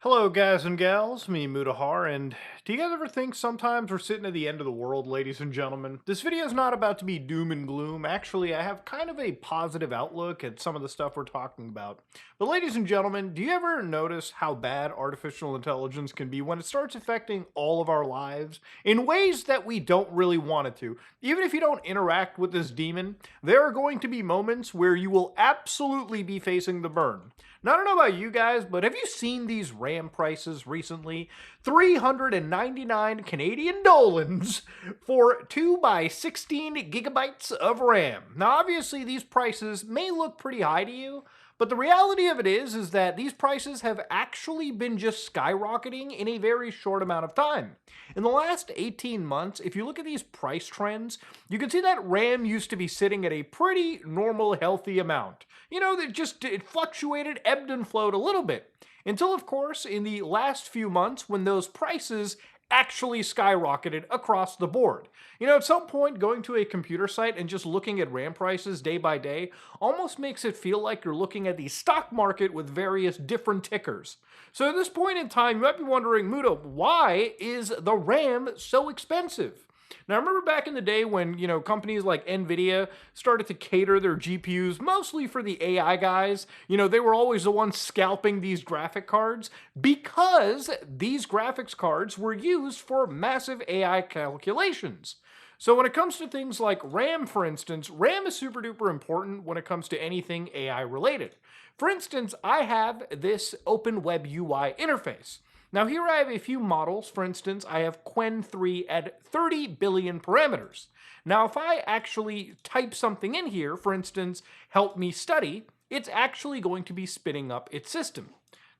Hello, guys and gals, me Mutahar, and do you guys ever think sometimes we're sitting at the end of the world, ladies and gentlemen? This video is not about to be doom and gloom. Actually, I have kind of a positive outlook at some of the stuff we're talking about. But ladies and gentlemen, do you ever notice how bad artificial intelligence can be when it starts affecting all of our lives in ways that we don't really want it to? Even if you don't interact with this demon, there are going to be moments where you will absolutely be facing the burn. Now, I don't know about you guys, but have you seen these RAM prices recently? 399 Canadian dolans for 2 by 16 gigabytes of RAM. Now, obviously, these prices may look pretty high to you, but the reality of it is that these prices have actually been just skyrocketing in a very short amount of time. In the last 18 months, if you look at these price trends, you can see that RAM used to be sitting at a pretty normal, healthy amount. You know, it fluctuated, ebbed and flowed a little bit. Until, of course, in the last few months when those prices actually skyrocketed across the board. You know, at some point, going to a computer site and just looking at RAM prices day by day almost makes it feel like you're looking at the stock market with various different tickers. So at this point in time, you might be wondering, Muda, why is the RAM so expensive? Now, remember back in the day when, companies like Nvidia started to cater their GPUs mostly for the AI guys? They were always the ones scalping these graphic cards because these graphics cards were used for massive AI calculations. So when it comes to things like RAM, for instance, RAM is super duper important when it comes to anything AI related. For instance, I have this Open Web UI interface. Now here I have a few models. For instance, I have Qwen 3 at 30 billion parameters. Now if I actually type something in here, for instance, help me study, it's actually going to be spinning up its system.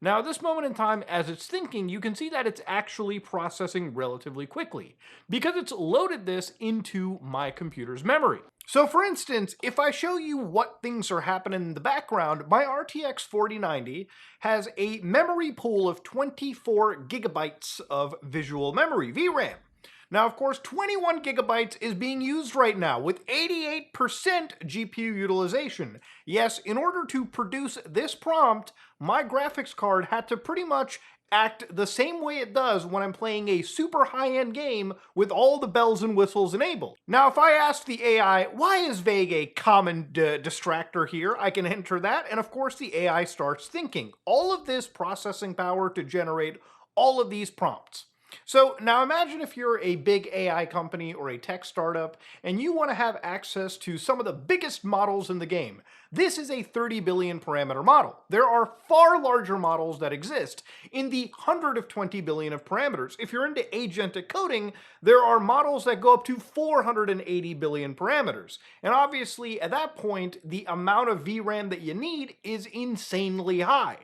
Now at this moment in time, as it's thinking, you can see that it's actually processing relatively quickly because it's loaded this into my computer's memory. So for instance, if I show you what things are happening in the background, my RTX 4090 has a memory pool of 24 gigabytes of visual memory, VRAM. Now, of course, 21 gigabytes is being used right now with 88% GPU utilization. Yes, in order to produce this prompt, my graphics card had to pretty much act the same way it does when I'm playing a super high-end game with all the bells and whistles enabled. Now, if I ask the AI, why is vague a common distractor here, I can enter that, and of course the AI starts thinking. All of this processing power to generate all of these prompts. So now imagine if you're a big AI company or a tech startup and you want to have access to some of the biggest models in the game. This is a 30 billion parameter model. There are far larger models that exist in the 120 billion of parameters. If you're into agentic coding, there are models that go up to 480 billion parameters. And obviously at that point, the amount of VRAM that you need is insanely high.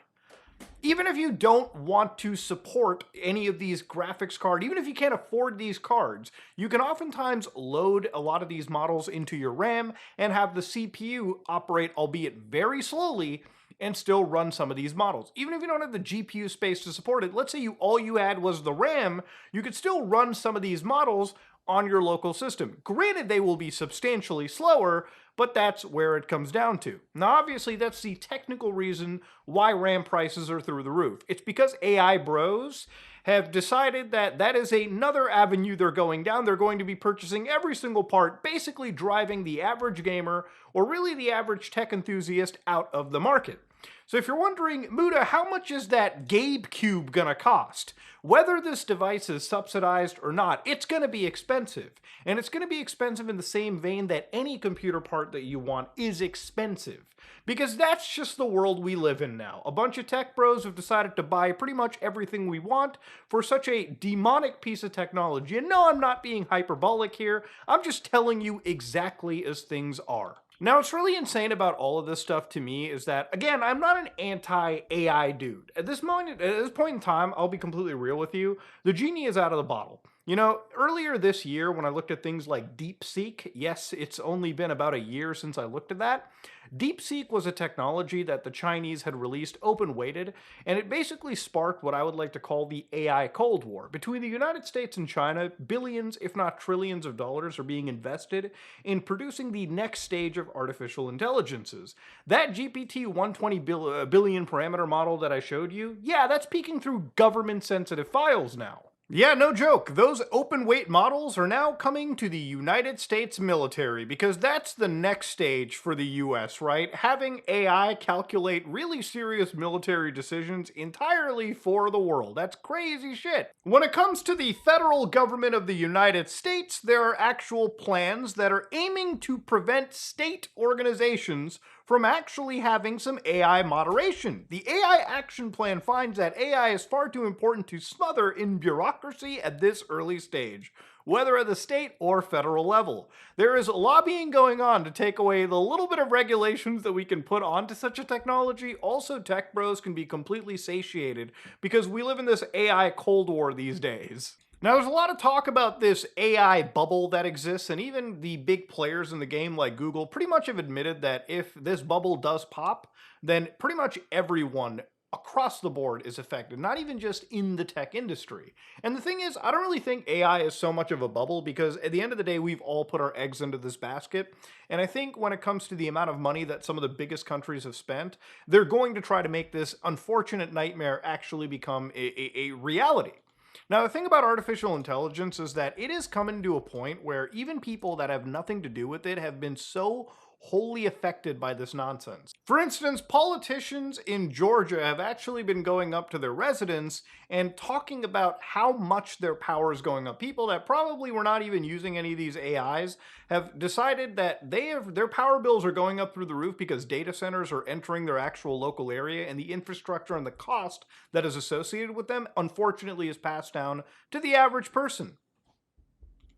Even if you don't want to support any of these graphics cards, even if you can't afford these cards, you can oftentimes load a lot of these models into your RAM and have the CPU operate, albeit very slowly, and still run some of these models. Even if you don't have the GPU space to support it, let's say all you had was the RAM, you could still run some of these models on your local system. Granted, they will be substantially slower, but that's where it comes down to. Now, obviously, that's the technical reason why RAM prices are through the roof. It's because AI bros have decided that that is another avenue they're going down. They're going to be purchasing every single part, basically driving the average gamer, or really the average tech enthusiast, out of the market. So if you're wondering, Muda, how much is that Gabe Cube gonna cost? Whether this device is subsidized or not, it's gonna be expensive. And it's gonna be expensive in the same vein that any computer part that you want is expensive. Because that's just the world we live in now. A bunch of tech bros have decided to buy pretty much everything we want for such a demonic piece of technology. And no, I'm not being hyperbolic here. I'm just telling you exactly as things are. Now, what's really insane about all of this stuff to me is that, again, I'm not an anti-AI dude. At this point in time, I'll be completely real with you, the genie is out of the bottle. You know, earlier this year when I looked at things like DeepSeek, yes, it's only been about a year since I looked at that. DeepSeek was a technology that the Chinese had released open weighted, and it basically sparked what I would like to call the AI Cold War. Between the United States and China, billions, if not trillions of dollars are being invested in producing the next stage of artificial intelligences. That GPT 120 billion parameter model that I showed you, yeah, that's peeking through government sensitive files now. Yeah, no joke. Those open weight models are now coming to the United States military because that's the next stage for the US, right? Having AI calculate really serious military decisions entirely for the world. That's crazy shit. When it comes to the federal government of the United States, there are actual plans that are aiming to prevent state organizations from actually having some AI moderation. The AI Action Plan finds that AI is far too important to smother in bureaucracy at this early stage, whether at the state or federal level. There is lobbying going on to take away the little bit of regulations that we can put onto such a technology. Also, tech bros can be completely satiated because we live in this AI Cold War these days. Now, there's a lot of talk about this AI bubble that exists, and even the big players in the game like Google pretty much have admitted that if this bubble does pop, then pretty much everyone across the board is affected, not even just in the tech industry. And the thing is, I don't really think AI is so much of a bubble because at the end of the day, we've all put our eggs into this basket. And I think when it comes to the amount of money that some of the biggest countries have spent, they're going to try to make this unfortunate nightmare actually become a reality. Now, the thing about artificial intelligence is that it is coming to a point where even people that have nothing to do with it have been so wholly affected by this nonsense. For instance, politicians in Georgia have actually been going up to their residents and talking about how much their power is going up. People that probably were not even using any of these AIs have decided that their power bills are going up through the roof because data centers are entering their actual local area, and the infrastructure and the cost that is associated with them unfortunately is passed down to the average person.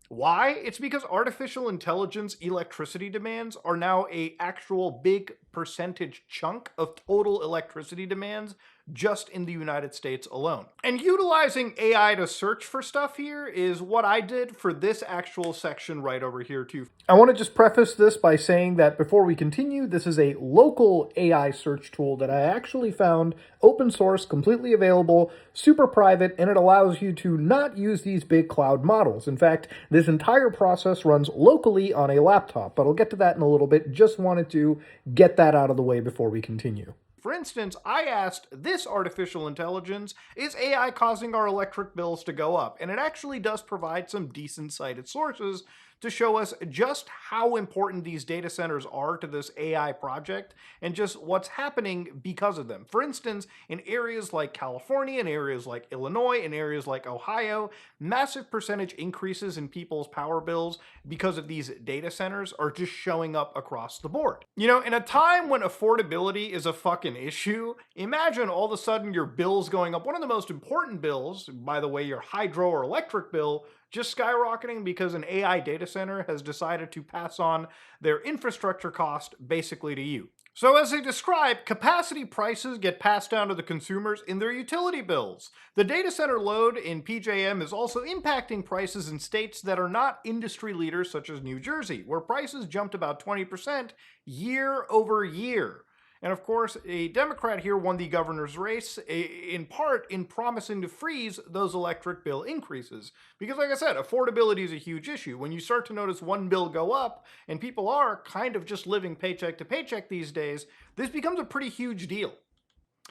Why? It's because artificial intelligence electricity demands are now a actual big percentage chunk of total electricity demands just in the United States alone. And utilizing AI to search for stuff here is what I did for this actual section right over here too. I want to just preface this by saying that before we continue, this is a local AI search tool that I actually found open source, completely available, super private, and it allows you to not use these big cloud models. In fact, this entire process runs locally on a laptop, but I'll get to that in a little bit. Just wanted to get that out of the way before we continue. For instance, I asked this artificial intelligence, is AI causing our electric bills to go up? And it actually does provide some decent cited sources to show us just how important these data centers are to this AI project and just what's happening because of them. For instance, in areas like California, in areas like Illinois, in areas like Ohio, massive percentage increases in people's power bills because of these data centers are just showing up across the board. You know, in a time when affordability is a fucking issue, imagine all of a sudden your bills going up. One of the most important bills, by the way, your hydro or electric bill, just skyrocketing because an AI data center has decided to pass on their infrastructure cost basically to you. So as they describe, capacity prices get passed down to the consumers in their utility bills. The data center load in PJM is also impacting prices in states that are not industry leaders such as New Jersey, where prices jumped about 20% year over year. And of course, a Democrat here won the governor's race, in part in promising to freeze those electric bill increases. Because like I said, affordability is a huge issue. When you start to notice one bill go up, and people are kind of just living paycheck to paycheck these days, this becomes a pretty huge deal.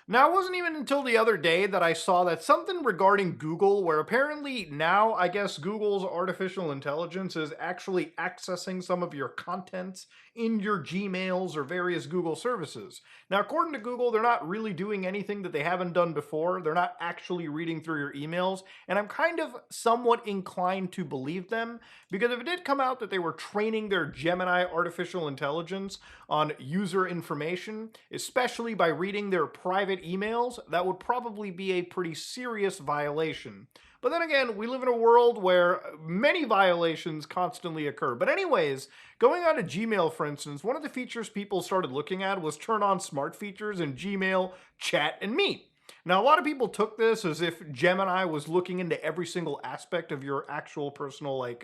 Now, it wasn't even until the other day that I saw that something regarding Google, where apparently now, I guess, Google's artificial intelligence is actually accessing some of your contents in your Gmails or various Google services. Now, according to Google, they're not really doing anything that they haven't done before. They're not actually reading through your emails, and I'm kind of somewhat inclined to believe them, because if it did come out that they were training their Gemini artificial intelligence on user information, especially by reading their private emails, that would probably be a pretty serious violation. But then again, we live in a world where many violations constantly occur. But anyways, going on to Gmail, for instance, one of the features people started looking at was turn on smart features in Gmail, Chat, and Meet. Now, a lot of people took this as if Gemini was looking into every single aspect of your actual personal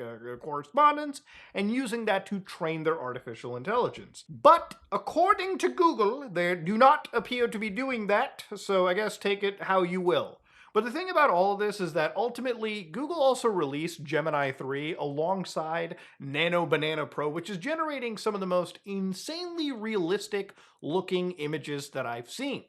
correspondence and using that to train their artificial intelligence. But according to Google, they do not appear to be doing that, so I guess take it how you will. But the thing about all of this is that ultimately, Google also released Gemini 3 alongside Nano Banana Pro, which is generating some of the most insanely realistic looking images that I've seen.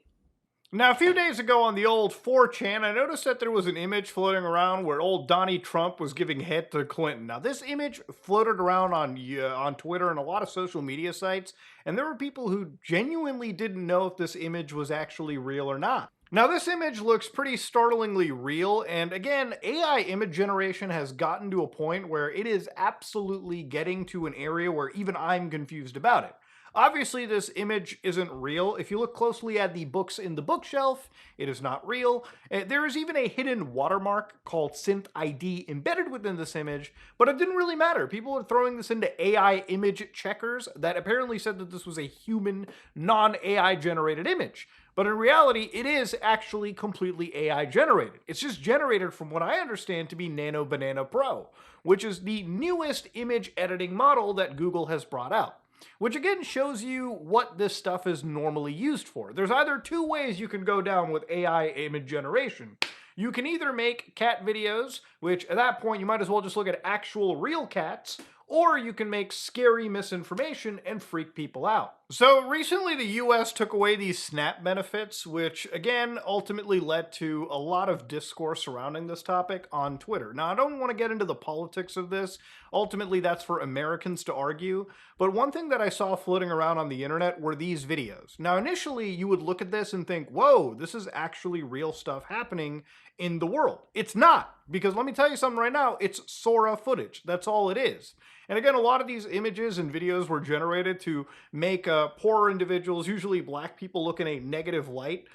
Now, a few days ago on the old 4chan, I noticed that there was an image floating around where old Donnie Trump was giving head to Clinton. Now, this image floated around on Twitter and a lot of social media sites, and there were people who genuinely didn't know if this image was actually real or not. Now, this image looks pretty startlingly real, and again, AI image generation has gotten to a point where it is absolutely getting to an area where even I'm confused about it. Obviously, this image isn't real. If you look closely at the books in the bookshelf, it is not real. There is even a hidden watermark called Synth ID embedded within this image, but it didn't really matter. People were throwing this into AI image checkers that apparently said that this was a human, non-AI generated image. But in reality, it is actually completely AI generated. It's just generated from what I understand to be Nano Banana Pro, which is the newest image editing model that Google has brought out. Which again shows you what this stuff is normally used for. There's either two ways you can go down with AI image generation. You can either make cat videos, which at that point you might as well just look at actual real cats, or you can make scary misinformation and freak people out. So recently the US took away these SNAP benefits, which again ultimately led to a lot of discourse surrounding this topic on Twitter. Now, I don't want to get into the politics of this. Ultimately, that's for Americans to argue. But one thing that I saw floating around on the internet were these videos. Now, initially, you would look at this and think, whoa, this is actually real stuff happening in the world. It's not, because let me tell you something right now, it's Sora footage. That's all it is. And again, a lot of these images and videos were generated to make poorer individuals, usually black people, look in a negative light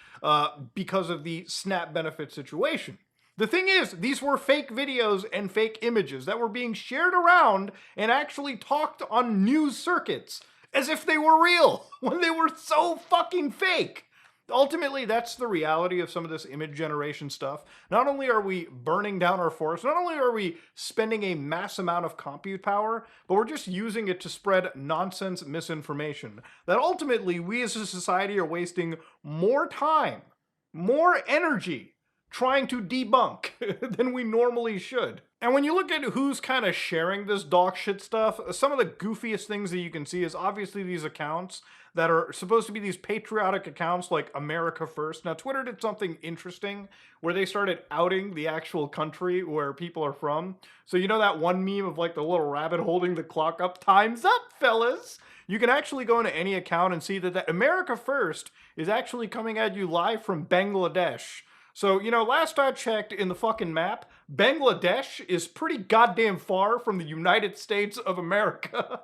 because of the SNAP benefit situation. The thing is, these were fake videos and fake images that were being shared around and actually talked on news circuits as if they were real when they were so fucking fake. Ultimately, that's the reality of some of this image generation stuff. Not only are we burning down our forests, not only are we spending a mass amount of compute power, but we're just using it to spread nonsense misinformation that ultimately we as a society are wasting more time, more energy trying to debunk than we normally should. And when you look at who's kind of sharing this dog shit stuff, some of the goofiest things that you can see is obviously these accounts that are supposed to be these patriotic accounts like America First. Now, Twitter did something interesting where they started outing the actual country where people are from. So you know that one meme of like the little rabbit holding the clock up? Time's up, fellas! You can actually go into any account and see that America First is actually coming at you live from Bangladesh. So, you know, last I checked in the fucking map, Bangladesh is pretty goddamn far from the United States of America.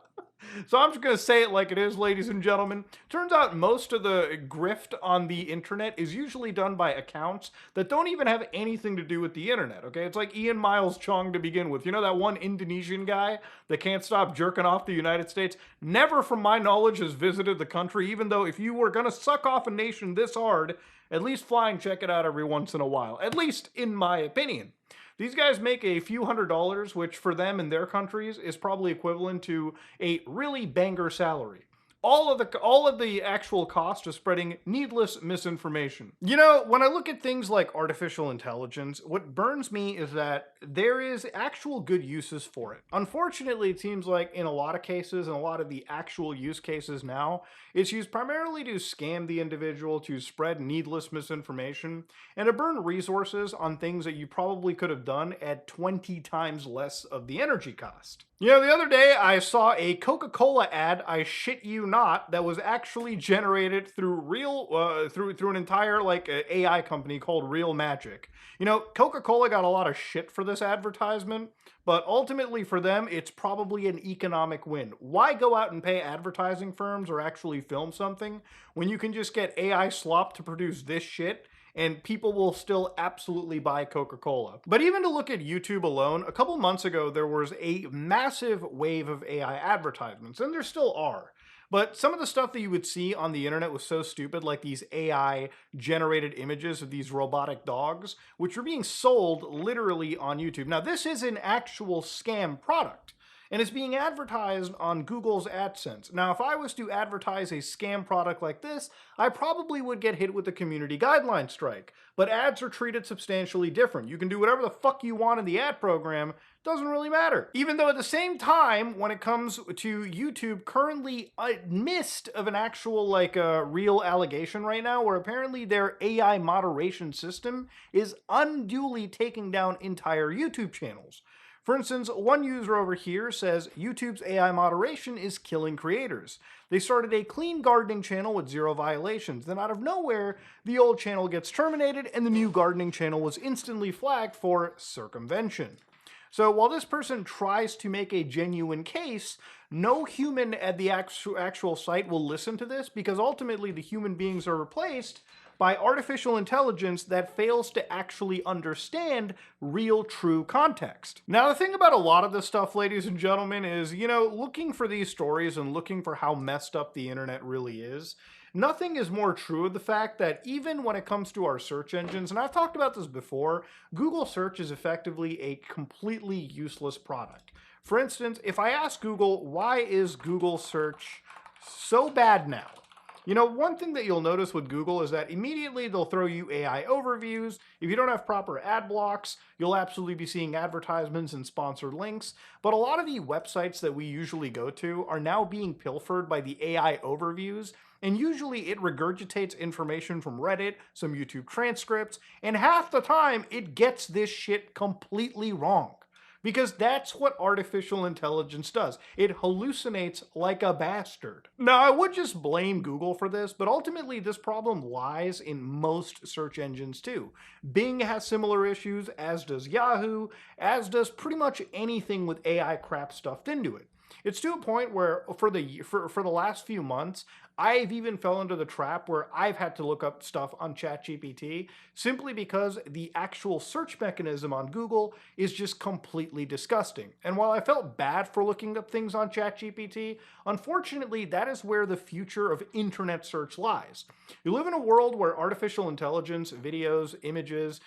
So I'm just going to say it like it is, ladies and gentlemen. Turns out most of the grift on the internet is usually done by accounts that don't even have anything to do with the internet, okay? It's like Ian Miles Chong to begin with. You know that one Indonesian guy that can't stop jerking off the United States? Never, from my knowledge, has visited the country, even though if you were going to suck off a nation this hard, at least fly and check it out every once in a while. At least in my opinion. These guys make a few $100s, which for them in their countries is probably equivalent to a really banger salary. All of the actual cost of spreading needless misinformation. You know, when I look at things like artificial intelligence, what burns me is that there is actual good uses for it. Unfortunately, it seems like in a lot of cases, and a lot of the actual use cases now, it's used primarily to scam the individual, to spread needless misinformation, and to burn resources on things that you probably could have done at 20 times less of the energy cost. You know, the other day I saw a Coca-Cola ad, I shit you not, that was actually generated through through an entire AI company called Real Magic. You know, Coca-Cola got a lot of shit for this advertisement, but ultimately for them, it's probably an economic win. Why go out and pay advertising firms or actually film something when you can just get AI slop to produce this shit and people will still absolutely buy Coca-Cola? But even to look at YouTube alone, a couple months ago, there was a massive wave of AI advertisements, and there still are. But some of the stuff that you would see on the internet was so stupid, like these AI generated images of these robotic dogs, which were being sold literally on YouTube. Now, this is an actual scam product, and it's being advertised on Google's AdSense. Now, if I was to advertise a scam product like this, I probably would get hit with a community guideline strike. But ads are treated substantially different. You can do whatever the fuck you want in the ad program, doesn't really matter. Even though at the same time, when it comes to YouTube, currently midst of an actual real allegation right now, where apparently their AI moderation system is unduly taking down entire YouTube channels. For instance, one user over here says YouTube's AI moderation is killing creators. They started a clean gardening channel with 0 violations. Then out of nowhere, the old channel gets terminated and the new gardening channel was instantly flagged for circumvention. So while this person tries to make a genuine case, no human at the actual site will listen to this, because ultimately the human beings are replaced by artificial intelligence that fails to actually understand real, true context. Now, the thing about a lot of this stuff, ladies and gentlemen, is, looking for these stories and looking for how messed up the internet really is, nothing is more true of the fact that even when it comes to our search engines, and I've talked about this before, Google search is effectively a completely useless product. For instance, if I ask Google, why is Google search so bad now? One thing that you'll notice with Google is that immediately they'll throw you AI overviews. If you don't have proper ad blocks, you'll absolutely be seeing advertisements and sponsored links. But a lot of the websites that we usually go to are now being pilfered by the AI overviews. And usually it regurgitates information from Reddit, some YouTube transcripts, and half the time it gets this shit completely wrong. Because that's what artificial intelligence does. It hallucinates like a bastard. Now, I would just blame Google for this, but ultimately this problem lies in most search engines too. Bing has similar issues, as does Yahoo, as does pretty much anything with AI crap stuffed into it. It's to a point where for the last few months, I've even fell into the trap where I've had to look up stuff on ChatGPT simply because the actual search mechanism on Google is just completely disgusting. And while I felt bad for looking up things on ChatGPT, unfortunately, that is where the future of internet search lies. You live in a world where artificial intelligence, videos, images,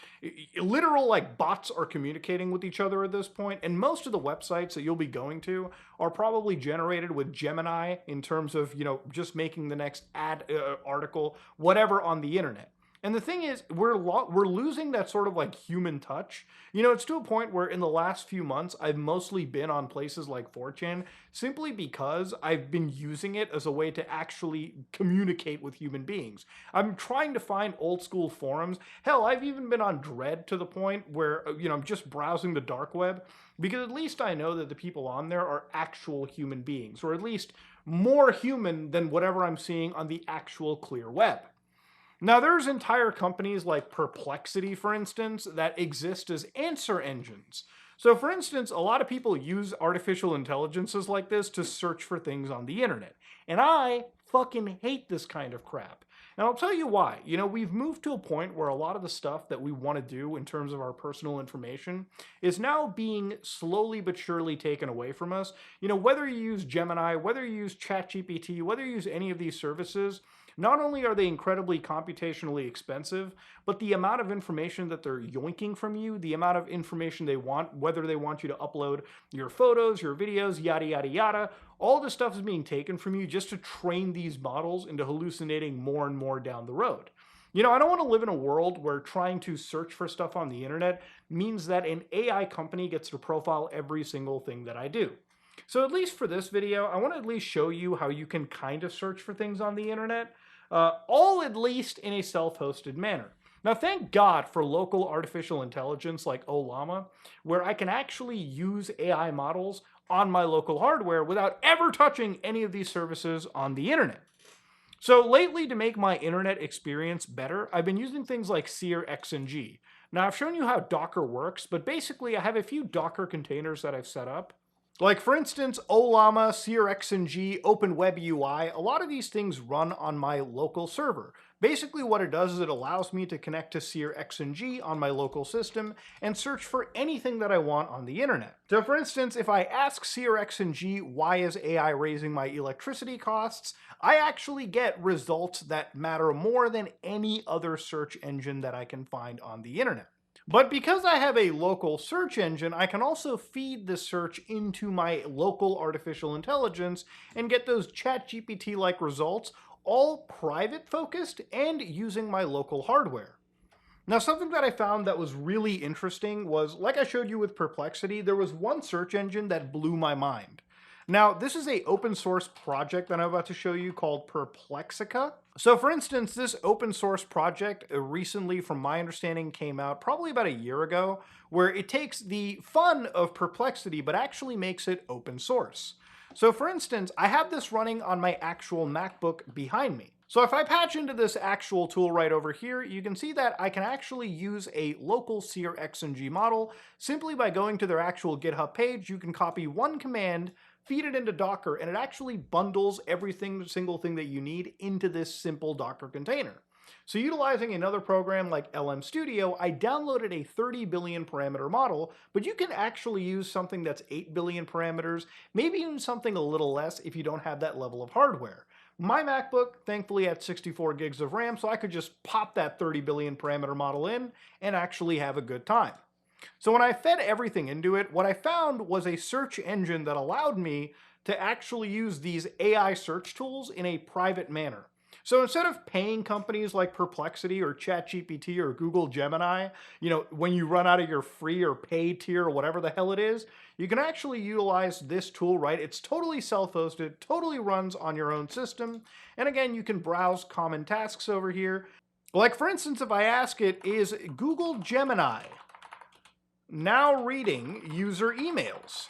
literal bots are communicating with each other at this point, and most of the websites that you'll be going to are probably generated with Gemini in terms of, just making the next article, whatever on the internet. And the thing is, we're losing that sort of human touch. It's to a point where in the last few months, I've mostly been on places like 4chan simply because I've been using it as a way to actually communicate with human beings. I'm trying to find old school forums. Hell, I've even been on Dread to the point where, I'm just browsing the dark web, because at least I know that the people on there are actual human beings, or at least more human than whatever I'm seeing on the actual clear web. Now, there's entire companies like Perplexity, for instance, that exist as answer engines. So, for instance, a lot of people use artificial intelligences like this to search for things on the internet. And I fucking hate this kind of crap. And I'll tell you why. We've moved to a point where a lot of the stuff that we want to do in terms of our personal information is now being slowly but surely taken away from us. Whether you use Gemini, whether you use ChatGPT, whether you use any of these services, not only are they incredibly computationally expensive, but the amount of information that they're yoinking from you, the amount of information they want, whether they want you to upload your photos, your videos, yada, yada, yada, all this stuff is being taken from you just to train these models into hallucinating more and more down the road. I don't want to live in a world where trying to search for stuff on the internet means that an AI company gets to profile every single thing that I do. So at least for this video, I want to at least show you how you can kind of search for things on the internet, all at least in a self-hosted manner. Now, thank God for local artificial intelligence like Olama, where I can actually use AI models on my local hardware without ever touching any of these services on the internet. So lately, to make my internet experience better, I've been using things like Seer XNG. Now, I've shown you how Docker works, but basically I have a few Docker containers that I've set up. Like, for instance, Olama, Seer XNG, OpenWeb UI, a lot of these things run on my local server. Basically what it does is it allows me to connect to Seer XNG on my local system and search for anything that I want on the internet. So for instance, if I ask Seer XNG why is AI raising my electricity costs, I actually get results that matter more than any other search engine that I can find on the internet. But because I have a local search engine, I can also feed the search into my local artificial intelligence and get those ChatGPT-like results, all private focused and using my local hardware. Now, something that I found that was really interesting was, like I showed you with Perplexity, there was one search engine that blew my mind. Now, this is a open source project that I'm about to show you called Perplexica. So for instance, this open source project recently, from my understanding, came out probably about a year ago, where it takes the fun of Perplexity, but actually makes it open source. So for instance, I have this running on my actual MacBook behind me. So if I patch into this actual tool right over here, you can see that I can actually use a local Seer XNG model simply by going to their actual GitHub page. You can copy one command, feed it into Docker, and it actually bundles single thing that you need into this simple Docker container. So utilizing another program like LM Studio, I downloaded a 30 billion parameter model, but you can actually use something that's 8 billion parameters, maybe even something a little less if you don't have that level of hardware. My MacBook, thankfully, had 64 gigs of RAM, so I could just pop that 30 billion parameter model in and actually have a good time. So when I fed everything into it, what I found was a search engine that allowed me to actually use these AI search tools in a private manner. So instead of paying companies like Perplexity or ChatGPT or Google Gemini, when you run out of your free or paid tier or whatever the hell it is, you can actually utilize this tool, right? It's totally self-hosted, totally runs on your own system. And again, you can browse common tasks over here. Like for instance, if I ask it, is Google Gemini now reading user emails?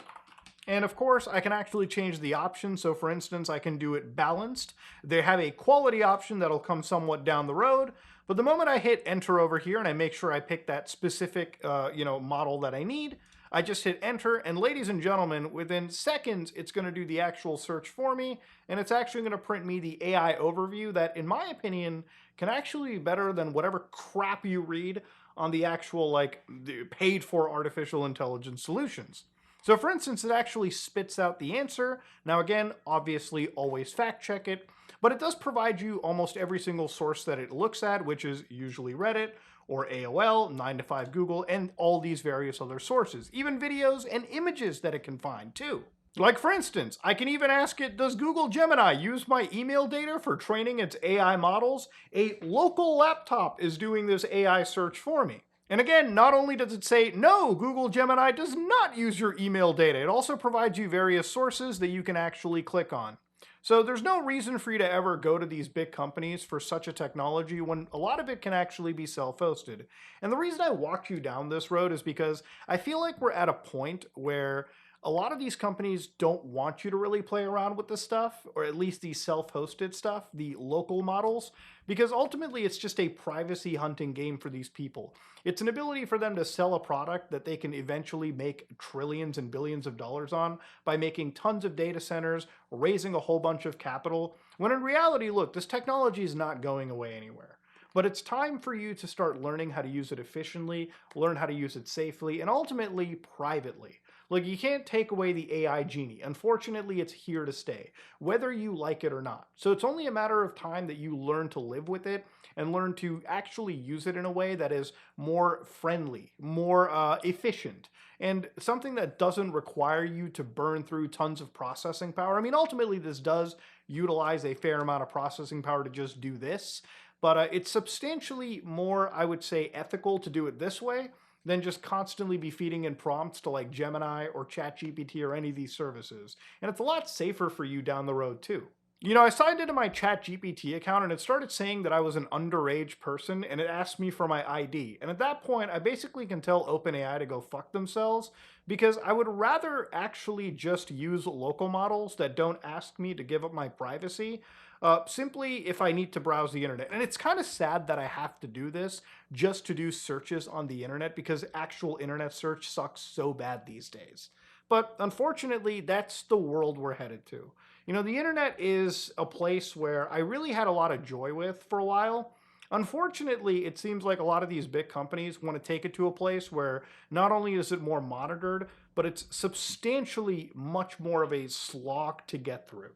And of course, I can actually change the option. So for instance, I can do it balanced. They have a quality option that'll come somewhat down the road. But the moment I hit enter over here and I make sure I pick that specific model that I need, I just hit enter. And ladies and gentlemen, within seconds, it's going to do the actual search for me. And it's actually going to print me the AI overview that, in my opinion, can actually be better than whatever crap you read on the actual the paid for artificial intelligence solutions. So for instance, it actually spits out the answer. Now again, obviously always fact check it, but it does provide you almost every single source that it looks at, which is usually Reddit or AOL, 9to5 Google, and all these various other sources, even videos and images that it can find too. Like for instance, I can even ask it, does Google Gemini use my email data for training its AI models? A local laptop is doing this AI search for me. And again, not only does it say, no, Google Gemini does not use your email data, it also provides you various sources that you can actually click on. So there's no reason for you to ever go to these big companies for such a technology when a lot of it can actually be self-hosted. And the reason I walked you down this road is because I feel like we're at a point where a lot of these companies don't want you to really play around with this stuff, or at least the self-hosted stuff, the local models, because ultimately it's just a privacy hunting game for these people. It's an ability for them to sell a product that they can eventually make trillions and billions of dollars on by making tons of data centers, raising a whole bunch of capital, when in reality, look, this technology is not going away anywhere. But it's time for you to start learning how to use it efficiently, learn how to use it safely, and ultimately privately. Look, you can't take away the AI genie. Unfortunately, it's here to stay, whether you like it or not. So it's only a matter of time that you learn to live with it and learn to actually use it in a way that is more friendly, more efficient, and something that doesn't require you to burn through tons of processing power. I mean, ultimately, this does utilize a fair amount of processing power to just do this, but it's substantially more, I would say, ethical to do it this way than just constantly be feeding in prompts to like Gemini or ChatGPT or any of these services. And it's a lot safer for you down the road too. I signed into my ChatGPT account and it started saying that I was an underage person and it asked me for my ID. And at that point, I basically can tell OpenAI to go fuck themselves because I would rather actually just use local models that don't ask me to give up my privacy simply if I need to browse the internet. And it's kind of sad that I have to do this just to do searches on the internet because actual internet search sucks so bad these days. But unfortunately, that's the world we're headed to. The internet is a place where I really had a lot of joy with for a while. Unfortunately, it seems like a lot of these big companies want to take it to a place where not only is it more monitored, but it's substantially much more of a slog to get through.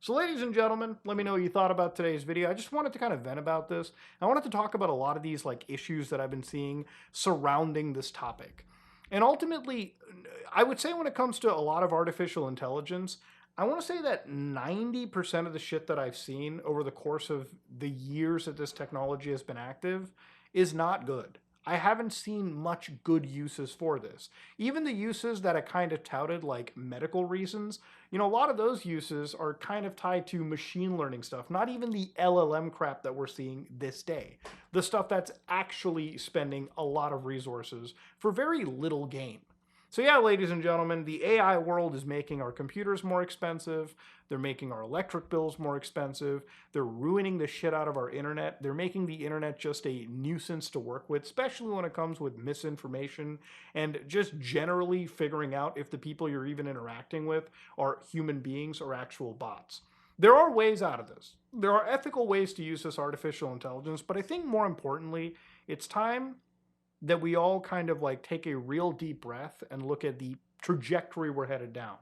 So, ladies and gentlemen, let me know what you thought about today's video. I just wanted to kind of vent about this. I wanted to talk about a lot of these like issues that I've been seeing surrounding this topic. And ultimately, I would say when it comes to a lot of artificial intelligence, I want to say that 90% of the shit that I've seen over the course of the years that this technology has been active is not good. I haven't seen much good uses for this. Even the uses that I kind of touted, like medical reasons, a lot of those uses are kind of tied to machine learning stuff, not even the LLM crap that we're seeing this day. The stuff that's actually spending a lot of resources for very little gain. So yeah, ladies and gentlemen, the AI world is making our computers more expensive. They're making our electric bills more expensive. They're ruining the shit out of our internet. They're making the internet just a nuisance to work with, especially when it comes with misinformation and just generally figuring out if the people you're even interacting with are human beings or actual bots. There are ways out of this. There are ethical ways to use this artificial intelligence, but I think more importantly, it's time that we all kind of like take a real deep breath and look at the trajectory we're headed down.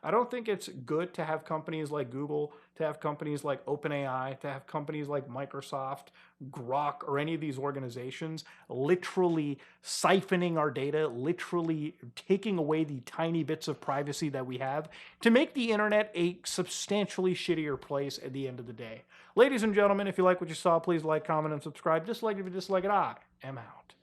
I don't think it's good to have companies like Google, to have companies like OpenAI, to have companies like Microsoft, Grok, or any of these organizations literally siphoning our data, literally taking away the tiny bits of privacy that we have to make the internet a substantially shittier place at the end of the day. Ladies and gentlemen, if you like what you saw, please like, comment, and subscribe. Dislike if you dislike it. I am out.